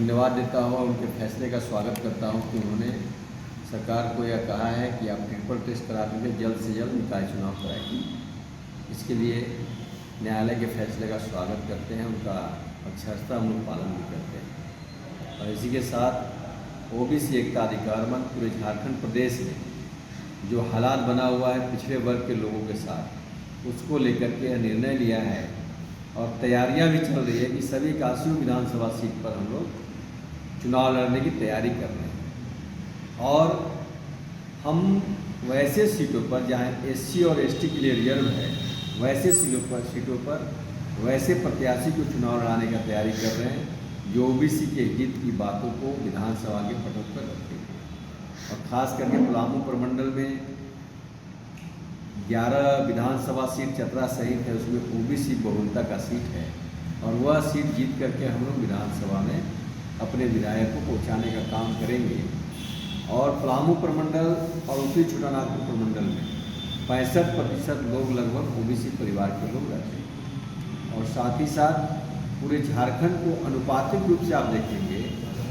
धन्यवाद देता हूँ और उनके फैसले का स्वागत करता हूँ कि उन्होंने सरकार को यह कहा है कि आप ट्रिपल टेस्ट करा करके जल्द से जल्द निकाय चुनाव कराएंगे। इसके लिए न्यायालय के फैसले का स्वागत करते हैं, उनका अक्षरशः हम लोग पालन भी करते हैं। और इसी के साथ ओबीसी एकता अधिकार मंच पूरे झारखंड प्रदेश में जो हालात बना हुआ है पिछड़े वर्ग के लोगों के साथ, उसको लेकर के यह निर्णय लिया है और तैयारियां भी चल रही है कि सभी 81 विधानसभा सीट पर हम लोग चुनाव लड़ने की तैयारी कर रहे हैं। और हम वैसे सीटों पर जहाँ एससी और एसटी के लिए रिजर्व है, वैसे सीटों पर वैसे प्रत्याशी को चुनाव लड़ाने का तैयारी कर रहे हैं जो ओबीसी के हित की बातों को विधानसभा के पटल पर रखते हैं। और ख़ास करके पलामू प्रमंडल में 11 विधानसभा सीट चतरा सहित है, उसमें ओबीसी बहुलता का सीट है और वह सीट जीत करके हम लोग विधानसभा में अपने विधायक को पहुंचाने का काम करेंगे। और पलामू प्रमंडल और उत्तरी छोटानागपुर प्रमंडल में 65% लोग लगभग ओबीसी परिवार के लोग रहते हैं। और साथ ही साथ पूरे झारखंड को अनुपातिक रूप से आप देखेंगे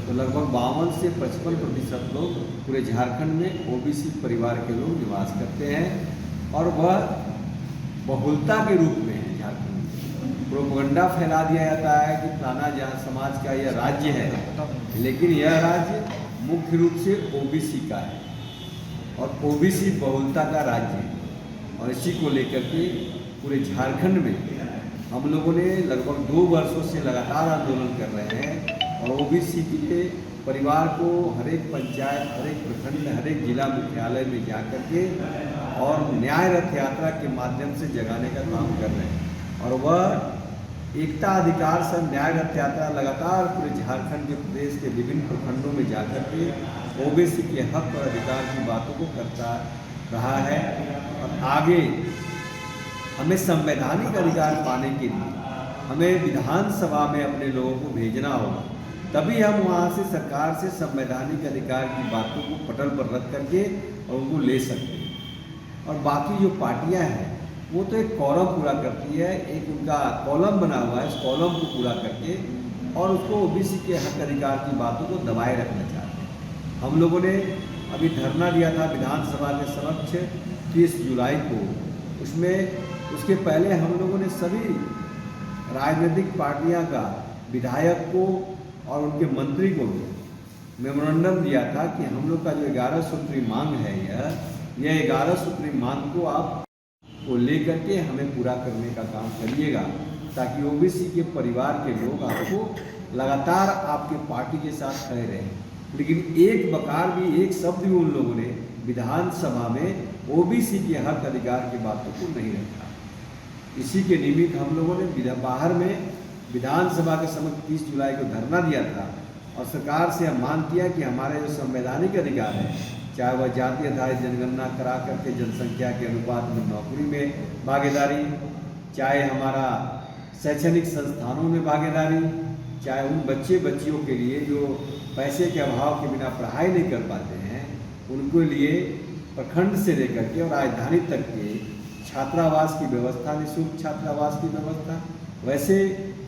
तो लगभग 52 से 55% लोग पूरे झारखंड में ओबीसी परिवार के लोग निवास करते हैं और वह बहुलता के रूप में है। झारखंड में प्रोपगंडा फैला दिया जाता है कि फलाना जहाँ समाज का यह राज्य है, लेकिन यह राज्य मुख्य रूप से ओबीसी का है और ओबीसी बहुलता का राज्य है। और इसी को लेकर के पूरे झारखंड में हम लोगों ने लगभग 2 वर्षों से लगातार आंदोलन कर रहे हैं और ओबीसी के परिवार को हर एक पंचायत, हर एक प्रखंड, हर एक जिला मुख्यालय में जा कर के और न्याय रथ यात्रा के माध्यम से जगाने का काम कर रहे हैं। और वह एकता अधिकार से न्याय रथ यात्रा लगातार पूरे झारखंड के प्रदेश के विभिन्न प्रखंडों में जाकर के ओबीसी के हक और अधिकार की बातों को करता रहा है। और आगे हमें संवैधानिक अधिकार पाने के लिए हमें विधानसभा में अपने लोगों को भेजना होगा, तभी हम वहाँ से सरकार से संवैधानिक अधिकार की बातों को पटल पर रख करके और उनको ले सकते हैं। और बाकी जो पार्टियां हैं वो तो एक कॉलम पूरा करती है, एक उनका कॉलम बना हुआ है, इस कॉलम को पूरा करके और उसको ओबीसी के हक अधिकार की बातों को दबाए रखना चाहते हैं। हम लोगों ने अभी धरना दिया था विधानसभा के समक्ष 30 जुलाई को। उसके पहले हम लोगों ने सभी राजनीतिक पार्टियां का विधायक को और उनके मंत्री को मेमोरेंडम दिया था कि हम लोग का जो 11 सूत्री मांग है, यह 11 सूत्री मांग को आप को लेकर के हमें पूरा करने का काम करिएगा, ताकि ओबीसी के परिवार के लोग आपको लगातार आपके पार्टी के साथ खड़े रहें। लेकिन एक बकार भी, एक शब्द भी उन लोगों ने विधानसभा में ओबीसी के हक अधिकार की बातों को नहीं रखा। इसी के निमित्त हम लोगों ने बाहर में विधानसभा के समक्ष 30 जुलाई को धरना दिया था और सरकार से हम मांग किया कि हमारे जो संवैधानिक अधिकार है, चाहे वह जाति आधारित जनगणना करा करके जनसंख्या के अनुपात में नौकरी में भागीदारी, चाहे हमारा शैक्षणिक संस्थानों में भागीदारी, चाहे उन बच्चे बच्चियों के लिए जो पैसे के अभाव के बिना पढ़ाई नहीं कर पाते हैं, उनके लिए प्रखंड से लेकर के और राजधानी तक के छात्रावास की व्यवस्था, निःशुल्क छात्रावास की व्यवस्था, वैसे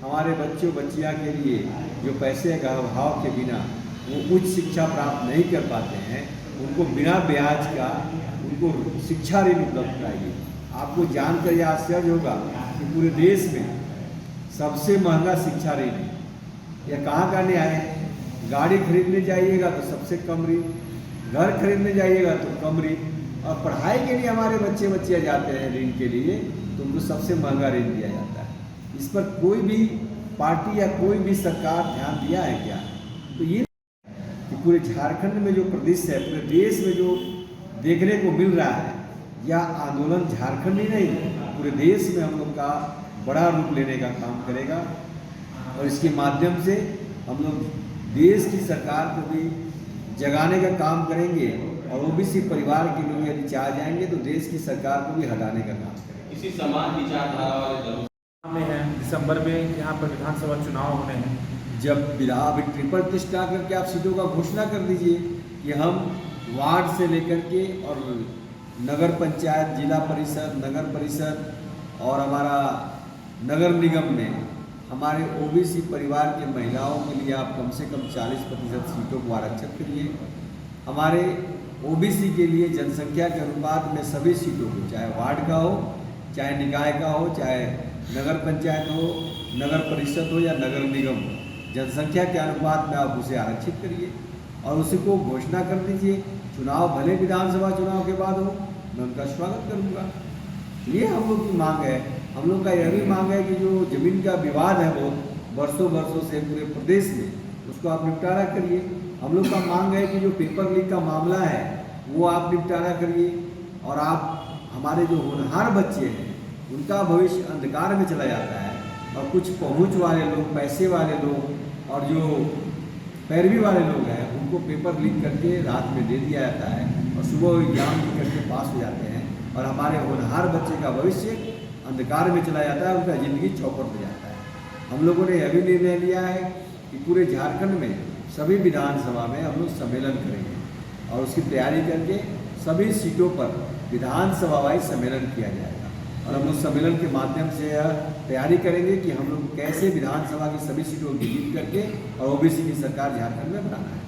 हमारे बच्चों बच्चियाँ के लिए जो पैसे का अभाव के बिना वो उच्च शिक्षा प्राप्त नहीं कर पाते हैं, उनको बिना ब्याज का उनको शिक्षा ऋण उपलब्ध कराइए। आपको जानकर यह आश्चर्य होगा कि पूरे देश में सबसे महंगा शिक्षा ऋण है। यह कहाँ का न्याय है? गाड़ी खरीदने जाइएगा तो सबसे कम ऋण, घर खरीदने जाइएगा तो कम ऋण, और पढ़ाई के लिए हमारे बच्चे बच्चियाँ जाते हैं ऋण के लिए तो उनको सबसे महंगा ऋण दिया जाता है। इस पर कोई भी पार्टी या कोई भी सरकार ध्यान दिया है क्या? तो ये कि पूरे झारखंड में जो प्रदेश है, पूरे देश में जो देखने को मिल रहा है, यह आंदोलन झारखंड ही नहीं, पूरे देश में हम लोग का बड़ा रूप लेने का काम करेगा। और इसके माध्यम से हम लोग देश की सरकार को भी जगाने का काम करेंगे और ओबीसी परिवार के लोग यदि चाह जाएंगे तो देश की सरकार को भी हटाने का काम करेंगे। इसी समान विचारधारा वाले दलों में है दिसंबर में यहाँ पर विधानसभा चुनाव होने हैं। जब अभी ट्रिपल टेस्ट करा करके आप सीटों का घोषणा कर दीजिए कि हम वार्ड से लेकर के और नगर पंचायत, जिला परिषद, नगर परिषद और हमारा नगर निगम में हमारे ओबीसी परिवार के महिलाओं के लिए आप कम से कम 40% सीटों को आरक्षित करिए। हमारे ओबीसी के लिए जनसंख्या के अनुपात में सभी सीटों को, चाहे वार्ड का हो, चाहे निकाय का हो, चाहे नगर पंचायत हो, नगर परिषद हो या नगर निगम हो, जनसंख्या के अनुपात में आप उसे आरक्षित करिए और उसी को घोषणा कर दीजिए। चुनाव भले विधानसभा चुनाव के बाद हो, मैं उनका स्वागत करूँगा। ये हम लोग की मांग है। हम लोग का यह भी मांग है कि जो ज़मीन का विवाद है बहुत वर्षों से पूरे प्रदेश में, उसको आप निपटारा करिए। हम लोग का मांग है कि जो पेपर लीक का मामला है वो आप निपटारा करिए और आप हमारे जो होनहार बच्चे हैं उनका भविष्य अंधकार में चला जाता है और कुछ पहुंच वाले लोग, पैसे वाले लोग और जो पैरवी वाले लोग हैं उनको पेपर लीक करके रात में दे दिया जाता है और सुबह एग्जाम लिख करके पास हो जाते हैं और हमारे होनहार बच्चे का भविष्य अंधकार में चला जाता है, उनका ज़िंदगी चौपट हो जाता है। हम लोगों ने यह भी निर्णय लिया है कि पूरे झारखंड में सभी विधानसभा में हम लोग सम्मेलन करेंगे और उसकी तैयारी करके सभी सीटों पर विधानसभा वाइज सम्मेलन किया जाएगा और हम लोग सम्मेलन के माध्यम से यह तैयारी करेंगे कि हम लोग कैसे विधानसभा की सभी सीटों को जीत करके और ओबीसी की सरकार झारखंड में बनाना है।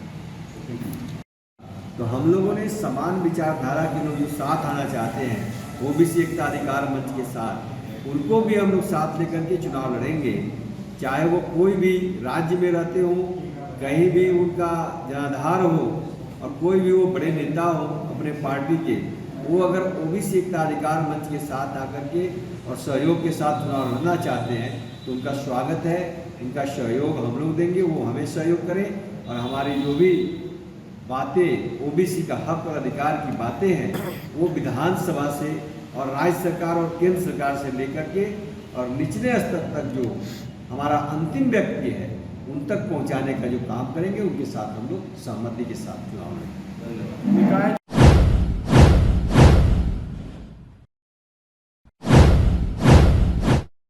तो हम लोगों ने समान विचारधारा के लोग जो साथ आना चाहते हैं ओबीसी एकता अधिकार मंच के साथ, उनको भी हम लोग साथ लेकर के चुनाव लड़ेंगे। चाहे वो कोई भी राज्य में रहते हों, कहीं भी उनका जनाधार हो और कोई भी वो बड़े नेता हो अपने पार्टी के, वो अगर ओबीसी एकता अधिकार मंच के साथ आकर के और सहयोग के साथ चुनाव लड़ना चाहते हैं तो उनका स्वागत है। उनका सहयोग हम लोग देंगे, वो हमें सहयोग करें और हमारी जो भी बातें ओबीसी का हक और अधिकार की बातें हैं वो विधानसभा से और राज्य सरकार और केंद्र सरकार से लेकर के और निचले स्तर तक जो हमारा अंतिम व्यक्ति है उन तक पहुंचाने का जो काम करेंगे, उनके साथ हम लोग सहमति के साथ चुनाव लड़ेंगे। निकाय